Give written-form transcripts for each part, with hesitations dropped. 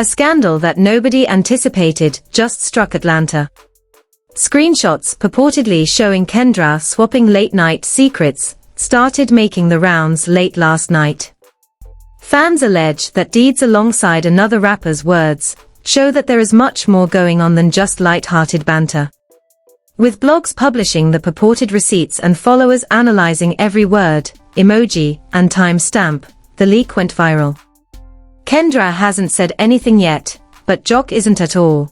A scandal that nobody anticipated just struck Atlanta. Screenshots purportedly showing Kendra swapping late-night secrets started making the rounds late last night. Fans allege that deeds alongside another rapper's words show that there is much more going on than just light-hearted banter. With blogs publishing the purported receipts and followers analyzing every word, emoji, and timestamp, the leak went viral. Kendra hasn't said anything yet, but Jock isn't at all.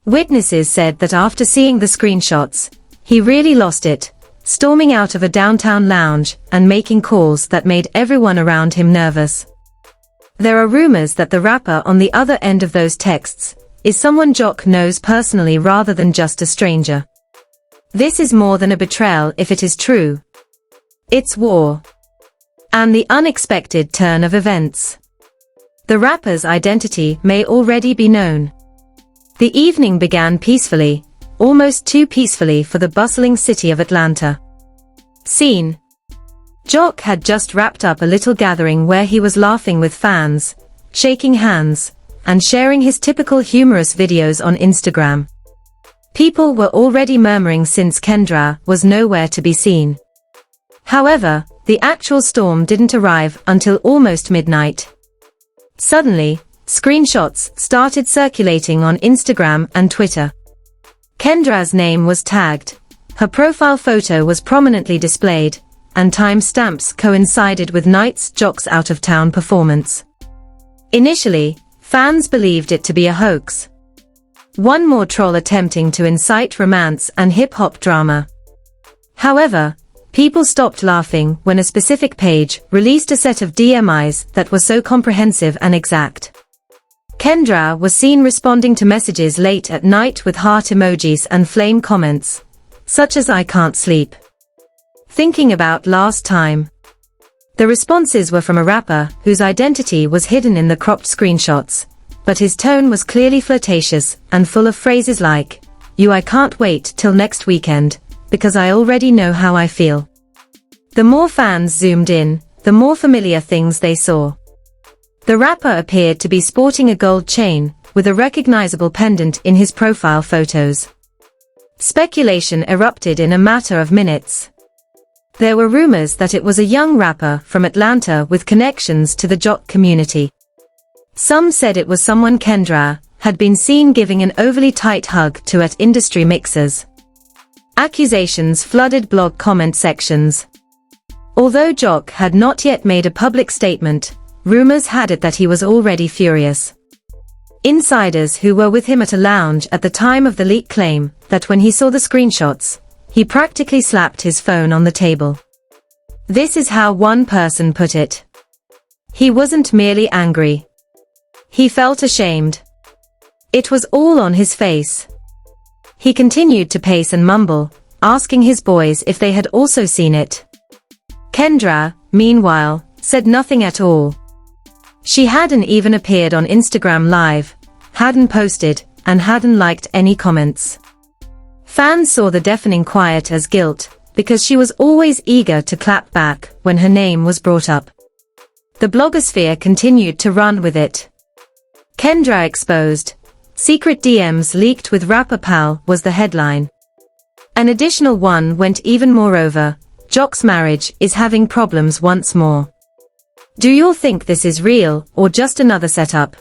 Witnesses said that after seeing the screenshots, he really lost it, storming out of a downtown lounge and making calls that made everyone around him nervous. There are rumors that the rapper on the other end of those texts is someone Jock knows personally rather than just a stranger. This is more than a betrayal if it is true. It's war. And the unexpected turn of events. The rapper's identity may already be known. The evening began peacefully, almost too peacefully for the bustling city of Atlanta. Scene. Jock had just wrapped up a little gathering where he was laughing with fans, shaking hands, and sharing his typical humorous videos on Instagram. People were already murmuring since Kendra was nowhere to be seen. However, the actual storm didn't arrive until almost midnight. Suddenly, screenshots started circulating on Instagram and Twitter. Kendra's name was tagged, her profile photo was prominently displayed, and timestamps coincided with Night's Jock's out-of-town performance. Initially, fans believed it to be a hoax. One more troll attempting to incite romance and hip-hop drama. However, people stopped laughing when a specific page released a set of DMIs that were so comprehensive and exact. Kendra was seen responding to messages late at night with heart emojis and flame comments, such as "I can't sleep. Thinking about last time." The responses were from a rapper whose identity was hidden in the cropped screenshots, but his tone was clearly flirtatious and full of phrases like, I can't wait till next weekend, because I already know how I feel." The more fans zoomed in, the more familiar things they saw. The rapper appeared to be sporting a gold chain, with a recognizable pendant in his profile photos. Speculation erupted in a matter of minutes. There were rumors that it was a young rapper from Atlanta with connections to the Jock community. Some said it was someone Kendra had been seen giving an overly tight hug to at industry mixers. Accusations flooded blog comment sections. Although Jock had not yet made a public statement, rumors had it that he was already furious. Insiders who were with him at a lounge at the time of the leak claim that when he saw the screenshots, he practically slapped his phone on the table. This is how one person put it. He wasn't merely angry. He felt ashamed. It was all on his face. He continued to pace and mumble, asking his boys if they had also seen it. Kendra, meanwhile, said nothing at all. She hadn't even appeared on Instagram Live, hadn't posted, and hadn't liked any comments. Fans saw the deafening quiet as guilt, because she was always eager to clap back when her name was brought up. The blogosphere continued to run with it. Kendra exposed. Secret DMs leaked with rapper pal was the headline. An additional one went even moreover. Jock's marriage is having problems once more. Do you all think this is real or just another setup?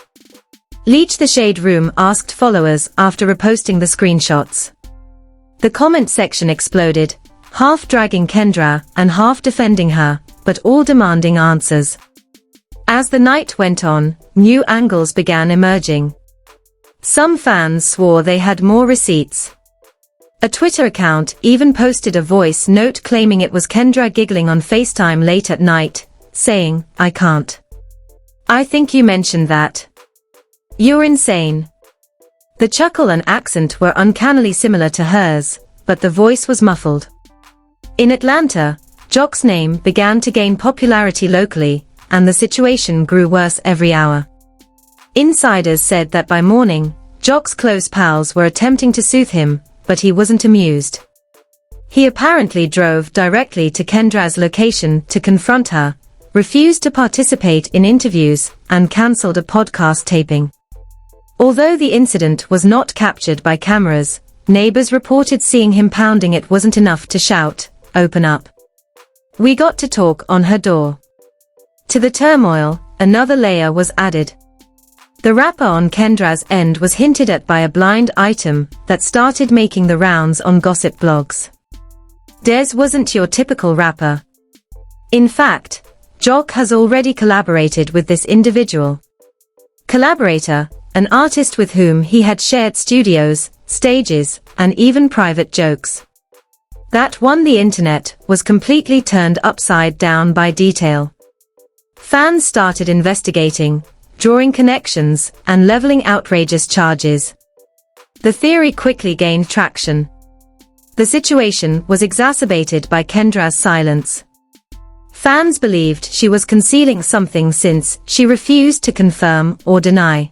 Leech the Shade Room asked followers after reposting the screenshots. The comment section exploded, half dragging Kendra and half defending her, but all demanding answers. As the night went on, new angles began emerging. Some fans swore they had more receipts. A Twitter account even posted a voice note claiming it was Kendra giggling on FaceTime late at night, saying, "I can't. I think you mentioned that. You're insane." The chuckle and accent were uncannily similar to hers, but the voice was muffled. In Atlanta, Jock's name began to gain popularity locally, and the situation grew worse every hour. Insiders said that by morning, Jock's close pals were attempting to soothe him, but he wasn't amused. He apparently drove directly to Kendra's location to confront her, refused to participate in interviews, and cancelled a podcast taping. Although the incident was not captured by cameras, neighbors reported seeing him pounding it wasn't enough to shout, "Open up. We got to talk" on her door. To the turmoil, another layer was added. The rapper on Kendra's end was hinted at by a blind item that started making the rounds on gossip blogs. Des wasn't your typical rapper. In fact, Jock has already collaborated with this individual. Collaborator, an artist with whom he had shared studios, stages, and even private jokes. That one the internet was completely turned upside down by detail. Fans started investigating, drawing connections, and leveling outrageous charges. The theory quickly gained traction. The situation was exacerbated by Kendra's silence. Fans believed she was concealing something since she refused to confirm or deny.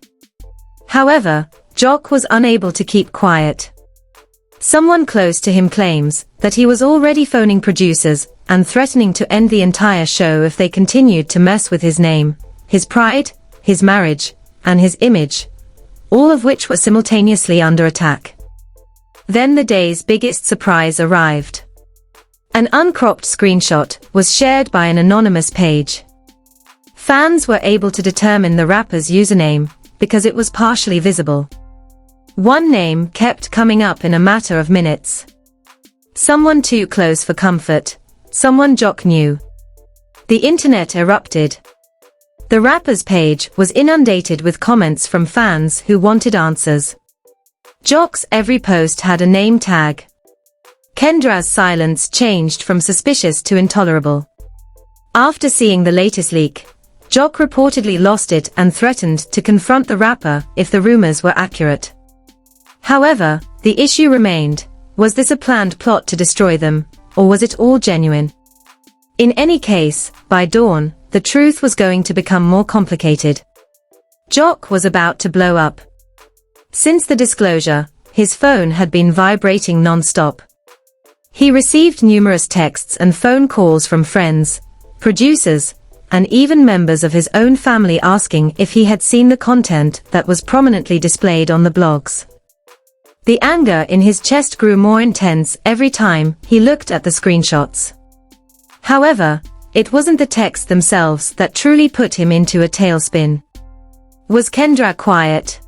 However, Jock was unable to keep quiet. Someone close to him claims that he was already phoning producers and threatening to end the entire show if they continued to mess with his name, his pride, his marriage, and his image, all of which were simultaneously under attack. Then the day's biggest surprise arrived. An uncropped screenshot was shared by an anonymous page. Fans were able to determine the rapper's username because it was partially visible. One name kept coming up in a matter of minutes. Someone too close for comfort, someone Jock knew. The internet erupted. The rapper's page was inundated with comments from fans who wanted answers. Jock's every post had a name tag. Kendra's silence changed from suspicious to intolerable. After seeing the latest leak, Jock reportedly lost it and threatened to confront the rapper if the rumors were accurate. However, the issue remained: was this a planned plot to destroy them, or was it all genuine? In any case, by dawn, the truth was going to become more complicated. Jock was about to blow up. Since the disclosure, his phone had been vibrating non-stop. He received numerous texts and phone calls from friends, producers, and even members of his own family asking if he had seen the content that was prominently displayed on the blogs. The anger in his chest grew more intense every time he looked at the screenshots. However, it wasn't the texts themselves that truly put him into a tailspin. Was Kendra quiet?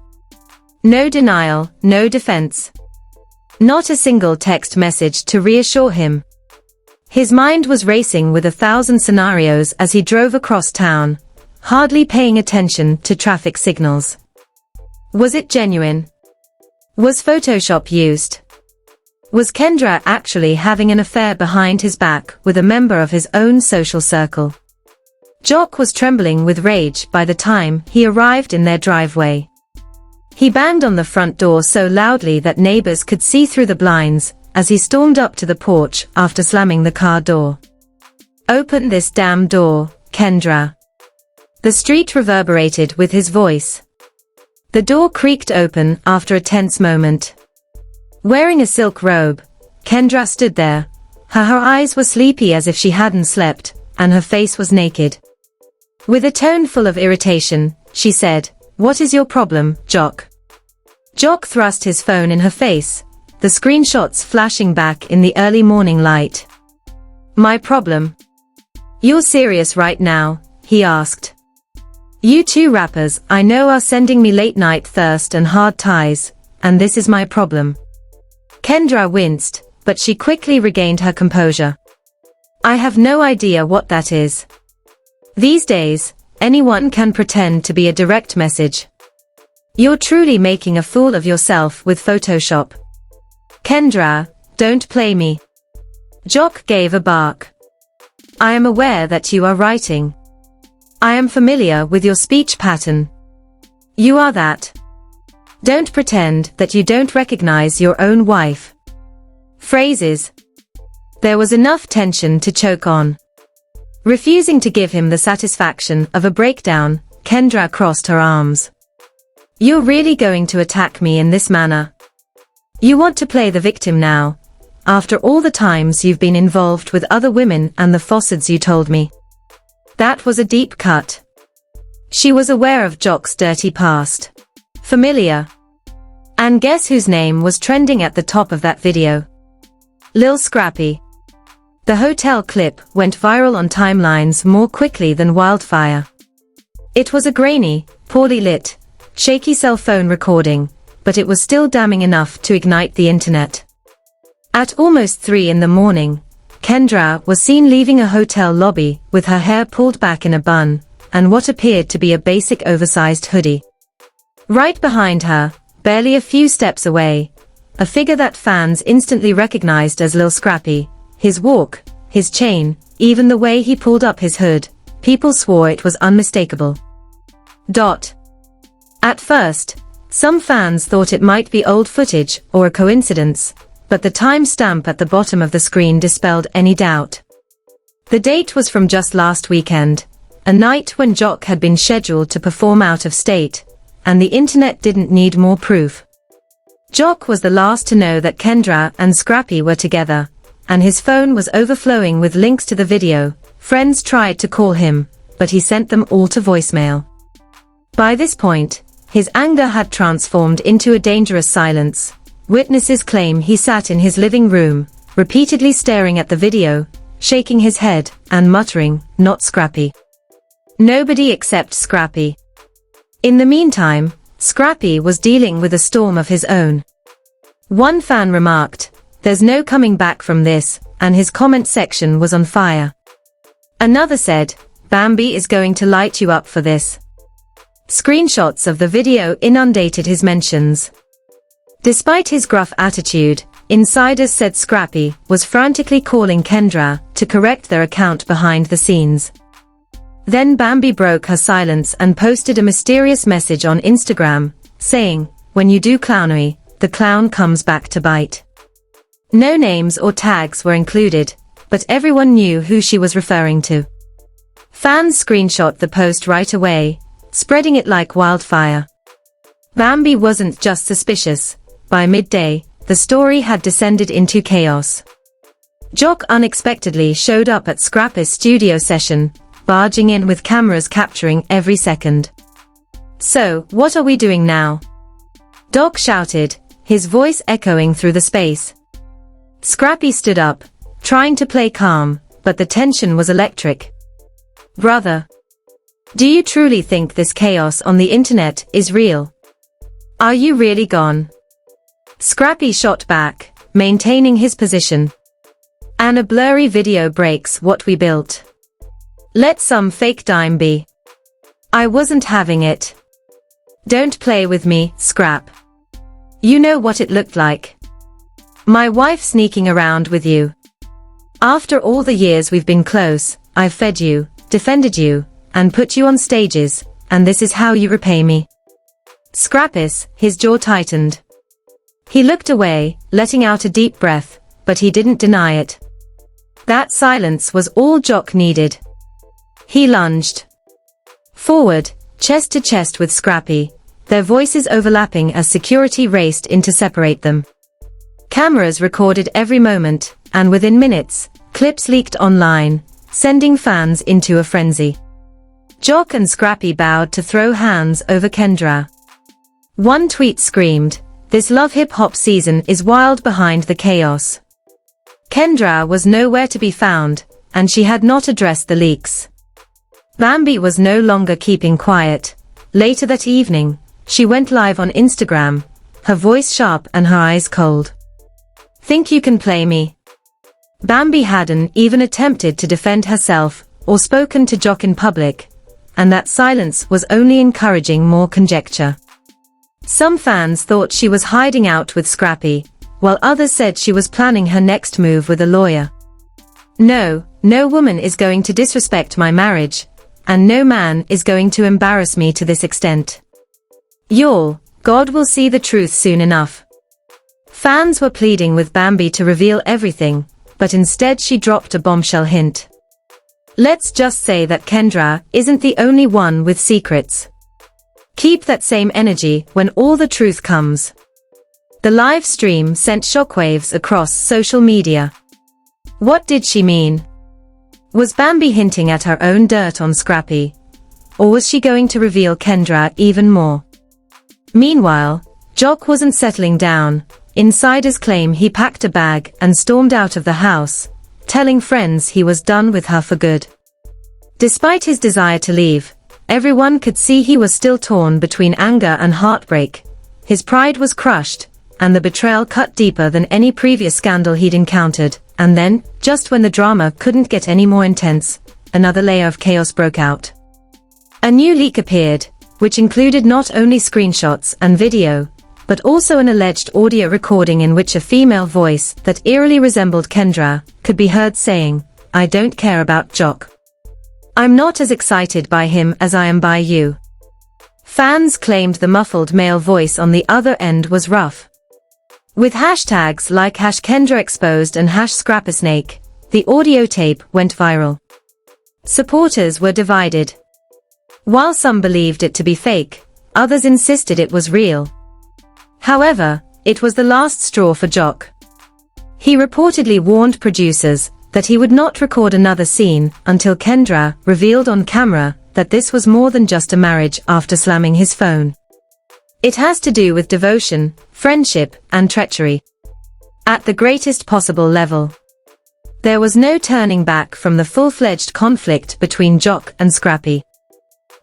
No denial, no defense. Not a single text message to reassure him. His mind was racing with 1,000 scenarios as he drove across town, hardly paying attention to traffic signals. Was it genuine? Was Photoshop used? Was Kendra actually having an affair behind his back with a member of his own social circle? Jock was trembling with rage by the time he arrived in their driveway. He banged on the front door so loudly that neighbors could see through the blinds as he stormed up to the porch after slamming the car door. "Open this damn door, Kendra." The street reverberated with his voice. The door creaked open after a tense moment. Wearing a silk robe, Kendra stood there. Her eyes were sleepy as if she hadn't slept, and her face was naked. With a tone full of irritation, she said, "What is your problem, Jock?" Jock thrust his phone in her face, the screenshots flashing back in the early morning light. "My problem? You're serious right now?" he asked. "You two rappers I know are sending me late-night thirst and hard ties, and this is my problem." Kendra winced, but she quickly regained her composure. "I have no idea what that is." These days, anyone can pretend to be a direct message. You're truly making a fool of yourself with Photoshop. Kendra, don't play me. Jock gave a bark. "I am aware that you are writing. I am familiar with your speech pattern. You are that. Don't pretend that you don't recognize your own wife." Phrases. There was enough tension to choke on. Refusing to give him the satisfaction of a breakdown, Kendra crossed her arms. "You're really going to attack me in this manner? You want to play the victim now, after all the times you've been involved with other women and the falsehoods you told me?" That was a deep cut. She was aware of Jock's dirty past. Familiar. And guess whose name was trending at the top of that video? Lil Scrappy. The hotel clip went viral on timelines more quickly than wildfire. It was a grainy, poorly lit, shaky cell phone recording, but it was still damning enough to ignite the internet. At almost 3 in the morning, Kendra was seen leaving a hotel lobby with her hair pulled back in a bun, and what appeared to be a basic oversized hoodie. Right behind her, barely a few steps away, a figure that fans instantly recognized as Lil Scrappy. His walk, his chain, even the way he pulled up his hood, people swore it was unmistakable. At first, some fans thought it might be old footage or a coincidence, but the timestamp at the bottom of the screen dispelled any doubt. The date was from just last weekend, a night when Jock had been scheduled to perform out of state, and the internet didn't need more proof. Jock was the last to know that Kendra and Scrappy were together, and his phone was overflowing with links to the video. Friends tried to call him, but he sent them all to voicemail. By this point, his anger had transformed into a dangerous silence. Witnesses claim he sat in his living room, repeatedly staring at the video, shaking his head, and muttering, "Not Scrappy. Nobody except Scrappy." In the meantime, Scrappy was dealing with a storm of his own. One fan remarked, "There's no coming back from this," and his comment section was on fire. Another said, "Bambi is going to light you up for this." Screenshots of the video inundated his mentions. Despite his gruff attitude, insiders said Scrappy was frantically calling Kendra to correct their account behind the scenes. Then Bambi broke her silence and posted a mysterious message on Instagram, saying, "When you do clownery, the clown comes back to bite." No names or tags were included, but everyone knew who she was referring to. Fans screenshot the post right away, spreading it like wildfire. Bambi wasn't just suspicious. By midday, the story had descended into chaos. Jock unexpectedly showed up at Scrappy's studio session, barging in with cameras capturing every second. "So, what are we doing now?" Doc shouted, his voice echoing through the space. Scrappy stood up, trying to play calm, but the tension was electric. "Brother, do you truly think this chaos on the internet is real? Are you really gone?" Scrappy shot back, maintaining his position. "And a blurry video breaks what we built. Let some fake dime be. I wasn't having it. Don't play with me, Scrap. You know what it looked like. My wife sneaking around with you. After all the years we've been close, I've fed you, defended you, and put you on stages, and this is how you repay me." Scrappis, his jaw tightened. He looked away, letting out a deep breath, but he didn't deny it. That silence was all Jock needed. He lunged forward, chest to chest with Scrappy, their voices overlapping as security raced in to separate them. Cameras recorded every moment, and within minutes, clips leaked online, sending fans into a frenzy. Jock and Scrappy bowed to throw hands over Kendra. One tweet screamed, "This love hip-hop season is wild behind the chaos." Kendra was nowhere to be found, and she had not addressed the leaks. Bambi was no longer keeping quiet. Later that evening, she went live on Instagram, her voice sharp and her eyes cold. "Think you can play me?" Bambi hadn't even attempted to defend herself, or spoken to Jock in public, and that silence was only encouraging more conjecture. Some fans thought she was hiding out with Scrappy, while others said she was planning her next move with a lawyer. No woman is going to disrespect my marriage, and no man is going to embarrass me to this extent. Y'all, God will see the truth soon enough. Fans were pleading with Bambi to reveal everything, but instead she dropped a bombshell hint. "Let's just say that Kendra isn't the only one with secrets. Keep that same energy when all the truth comes." The live stream sent shockwaves across social media. What did she mean? Was Bambi hinting at her own dirt on Scrappy? Or was she going to reveal Kendra even more? Meanwhile, Jock wasn't settling down. Insiders claim he packed a bag and stormed out of the house, telling friends he was done with her for good. Despite his desire to leave, everyone could see he was still torn between anger and heartbreak. His pride was crushed, and the betrayal cut deeper than any previous scandal he'd encountered. And then, just when the drama couldn't get any more intense, another layer of chaos broke out. A new leak appeared, which included not only screenshots and video, but also an alleged audio recording in which a female voice that eerily resembled Kendra could be heard saying, "I don't care about Jock. I'm not as excited by him as I am by you." Fans claimed the muffled male voice on the other end was rough. With hashtags like #KendraExposed and #ScrapperSnake, the audio tape went viral. Supporters were divided. While some believed it to be fake, others insisted it was real. However, it was the last straw for Jock. He reportedly warned producers that he would not record another scene until Kendra revealed on camera that this was more than just a marriage after slamming his phone. It has to do with devotion, friendship, and treachery. At the greatest possible level. There was no turning back from the full-fledged conflict between Jock and Scrappy.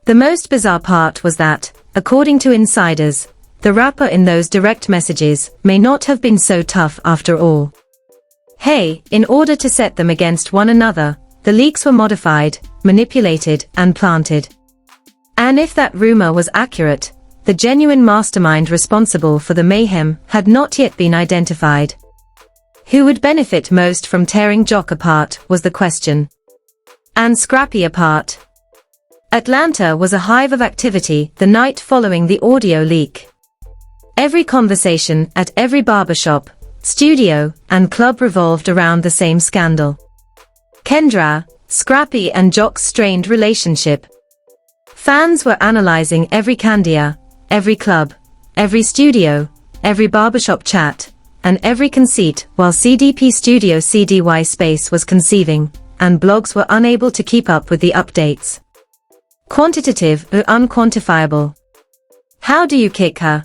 The most bizarre part was that, according to insiders, the rapper in those direct messages may not have been so tough after all. Hey, in order to set them against one another, the leaks were modified, manipulated, and planted. And if that rumor was accurate, the genuine mastermind responsible for the mayhem had not yet been identified. Who would benefit most from tearing Jock apart was the question. And Scrappy apart? Atlanta was a hive of activity the night following the audio leak. Every conversation at every barbershop, studio, and club revolved around the same scandal. Kendra, Scrappy and Jock's strained relationship. Fans were analyzing every candia, every club, every studio, every barbershop chat, and every conceit while CDP Studio CDY Space was conceiving, and blogs were unable to keep up with the updates. Quantitative or unquantifiable. How do you kick her?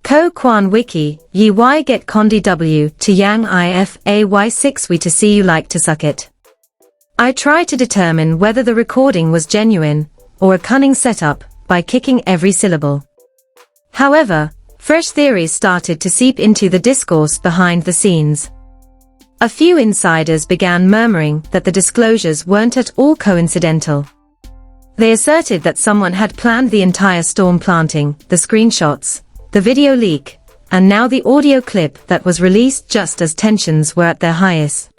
Ko Kwan Wiki, Yi Y Get Condi W to Yang If AY6 We to see you like to suck it. I try to determine whether the recording was genuine, or a cunning setup, by kicking every syllable. However, fresh theories started to seep into the discourse behind the scenes. A few insiders began murmuring that the disclosures weren't at all coincidental. They asserted that someone had planned the entire storm planting, the screenshots, the video leak, and now the audio clip that was released just as tensions were at their highest.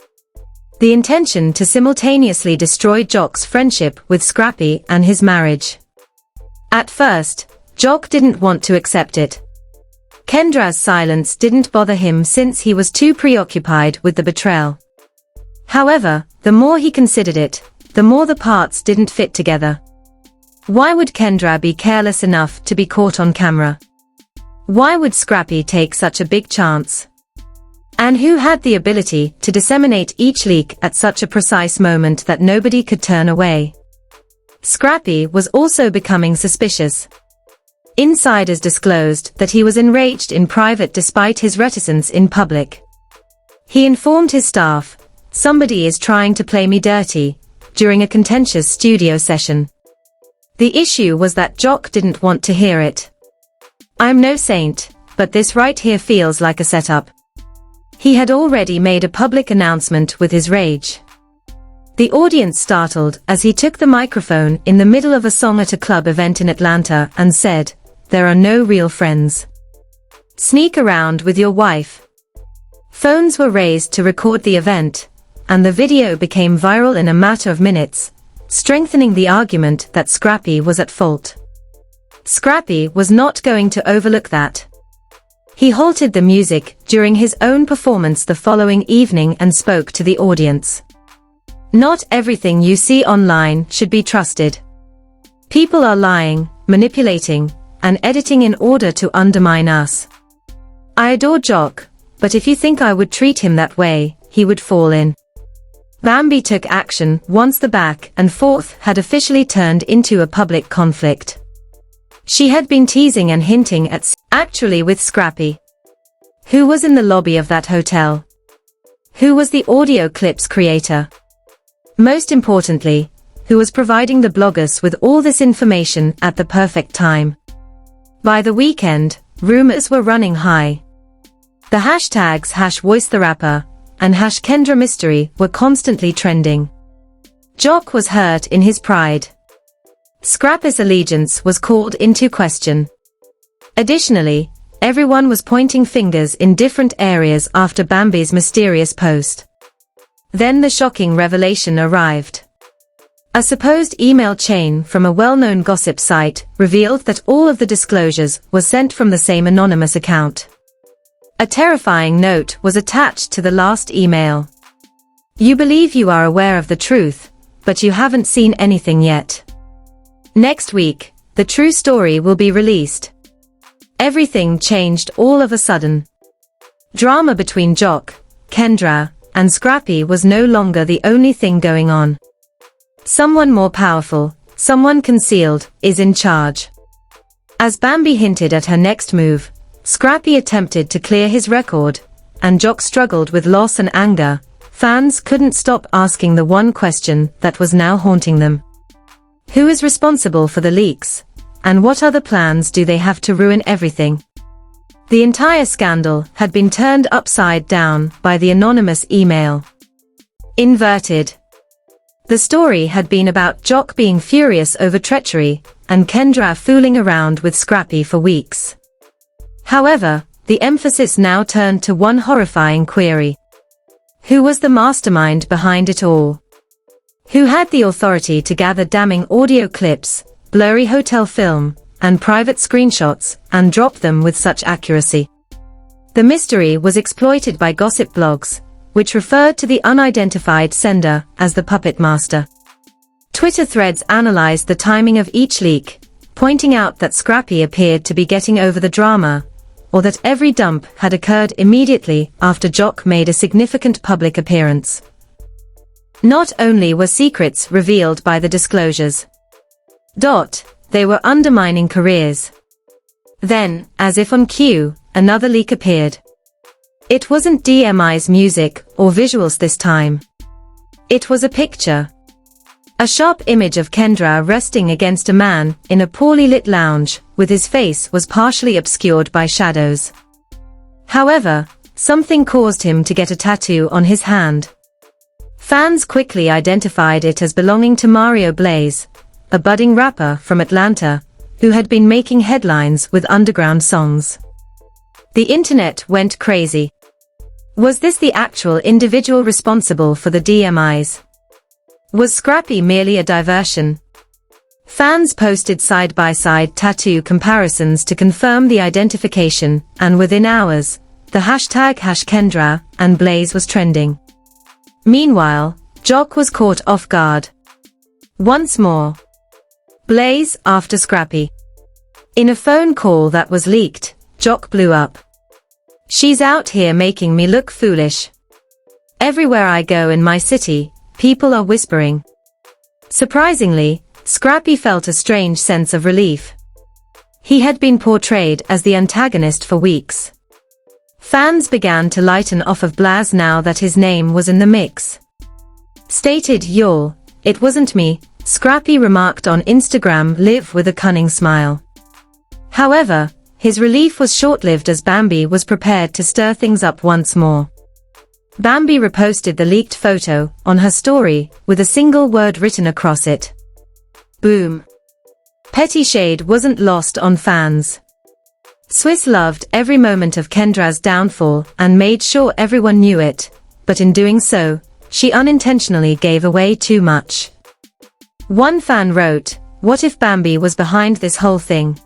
The intention to simultaneously destroy Jock's friendship with Scrappy and his marriage. At first, Jock didn't want to accept it. Kendra's silence didn't bother him since he was too preoccupied with the betrayal. However, the more he considered it, the more the parts didn't fit together. Why would Kendra be careless enough to be caught on camera? Why would Scrappy take such a big chance? And who had the ability to disseminate each leak at such a precise moment that nobody could turn away? Scrappy was also becoming suspicious. Insiders disclosed that he was enraged in private despite his reticence in public. He informed his staff, "Somebody is trying to play me dirty," during a contentious studio session. The issue was that Jock didn't want to hear it. "I'm no saint, but this right here feels like a setup." He had already made a public announcement with his rage. The audience startled as he took the microphone in the middle of a song at a club event in Atlanta and said, "There are no real friends. Sneak around with your wife." Phones were raised to record the event, and the video became viral in a matter of minutes, strengthening the argument that Scrappy was at fault. Scrappy was not going to overlook that. He halted the music during his own performance the following evening and spoke to the audience. "Not everything you see online should be trusted. People are lying, manipulating, and editing in order to undermine us. I adore Jock, but if you think I would treat him that way, he would fall in." Bambi took action once the back and forth had officially turned into a public conflict. She had been teasing and hinting at actually with Scrappy. Who was in the lobby of that hotel? Who was the audio clips creator? Most importantly, who was providing the bloggers with all this information at the perfect time? By the weekend, rumors were running high. The hashtags #VoiceTheRapper and #KendraMystery were constantly trending. Jock was hurt in his pride. Scrappy's allegiance was called into question. Additionally, everyone was pointing fingers in different areas after Bambi's mysterious post. Then the shocking revelation arrived. A supposed email chain from a well-known gossip site revealed that all of the disclosures were sent from the same anonymous account. A terrifying note was attached to the last email. You believe you are aware of the truth, but you haven't seen anything yet. Next week, the true story will be released. Everything changed all of a sudden. Drama between Jock, Kendra, and Scrappy was no longer the only thing going on. Someone more powerful, someone concealed, is in charge. As Bambi hinted at her next move, Scrappy attempted to clear his record, and Jock struggled with loss and anger. Fans couldn't stop asking the one question that was now haunting them. Who is responsible for the leaks, and what other plans do they have to ruin everything? The entire scandal had been turned upside down by the anonymous email. Inverted. The story had been about Jock being furious over treachery, and Kendra fooling around with Scrappy for weeks. However, the emphasis now turned to one horrifying query. Who was the mastermind behind it all? Who had the authority to gather damning audio clips, blurry hotel film, and private screenshots, and drop them with such accuracy? The mystery was exploited by gossip blogs, which referred to the unidentified sender as the puppet master. Twitter threads analyzed the timing of each leak, pointing out that Scrappy appeared to be getting over the drama, or that every dump had occurred immediately after Jock made a significant public appearance. Not only were secrets revealed by the disclosures, they were undermining careers. Then, as if on cue, another leak appeared. It wasn't DMI's music or visuals this time. It was a picture. A sharp image of Kendra resting against a man in a poorly lit lounge, with his face was partially obscured by shadows. However, something caused him to get a tattoo on his hand. Fans quickly identified it as belonging to Mario Blaze, a budding rapper from Atlanta, who had been making headlines with underground songs. The internet went crazy. Was this the actual individual responsible for the DMIs? Was Scrappy merely a diversion? Fans posted side-by-side tattoo comparisons to confirm the identification, and within hours, the hashtag #Kendra and Blaze was trending. Meanwhile, Jock was caught off guard. Once more. Blaze after Scrappy. In a phone call that was leaked, Jock blew up. She's out here making me look foolish. Everywhere I go in my city, people are whispering. Surprisingly, Scrappy felt a strange sense of relief. He had been portrayed as the antagonist for weeks. Fans began to lighten off of Blaze now that his name was in the mix. Stated "Y'all, it wasn't me," Scrappy remarked on Instagram Live with a cunning smile. However, his relief was short-lived as Bambi was prepared to stir things up once more. Bambi reposted the leaked photo on her story with a single word written across it. Boom. Petty shade wasn't lost on fans. Swiss loved every moment of Kendra's downfall and made sure everyone knew it, but in doing so, she unintentionally gave away too much. One fan wrote, "What if Bambi was behind this whole thing?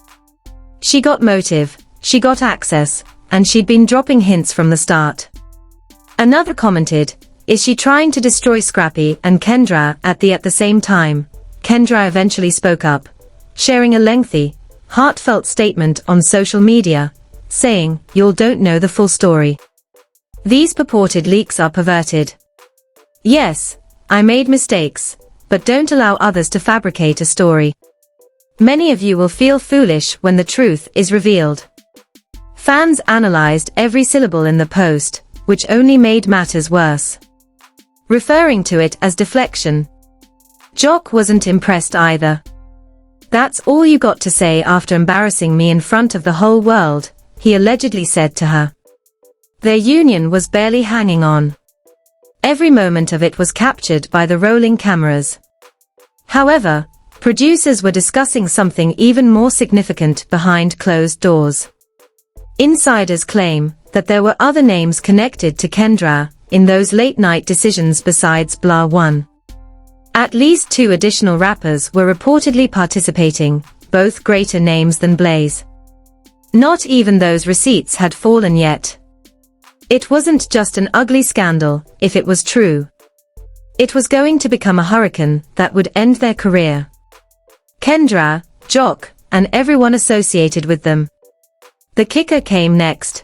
She got motive, she got access, and she'd been dropping hints from the start." Another commented, "Is she trying to destroy Scrappy and Kendra at the same time?" Kendra eventually spoke up, sharing a lengthy, heartfelt statement on social media, saying, "Y'all don't know the full story. These purported leaks are perverted. Yes, I made mistakes, but don't allow others to fabricate a story." Many of you will feel foolish when the truth is revealed. Fans analyzed every syllable in the post, which only made matters worse, referring to it as deflection. Jock wasn't impressed either. "That's all you got to say after embarrassing me in front of the whole world," he allegedly said to her. Their union was barely hanging on. Every moment of it was captured by the rolling cameras. However, producers were discussing something even more significant behind closed doors. Insiders claim that there were other names connected to Kendra in those late-night decisions besides Blah 1. At least 2 additional rappers were reportedly participating, both greater names than Blaze. Not even those receipts had fallen yet. It wasn't just an ugly scandal, if it was true. It was going to become a hurricane that would end their career. Kendra, Jock, and everyone associated with them. The kicker came next.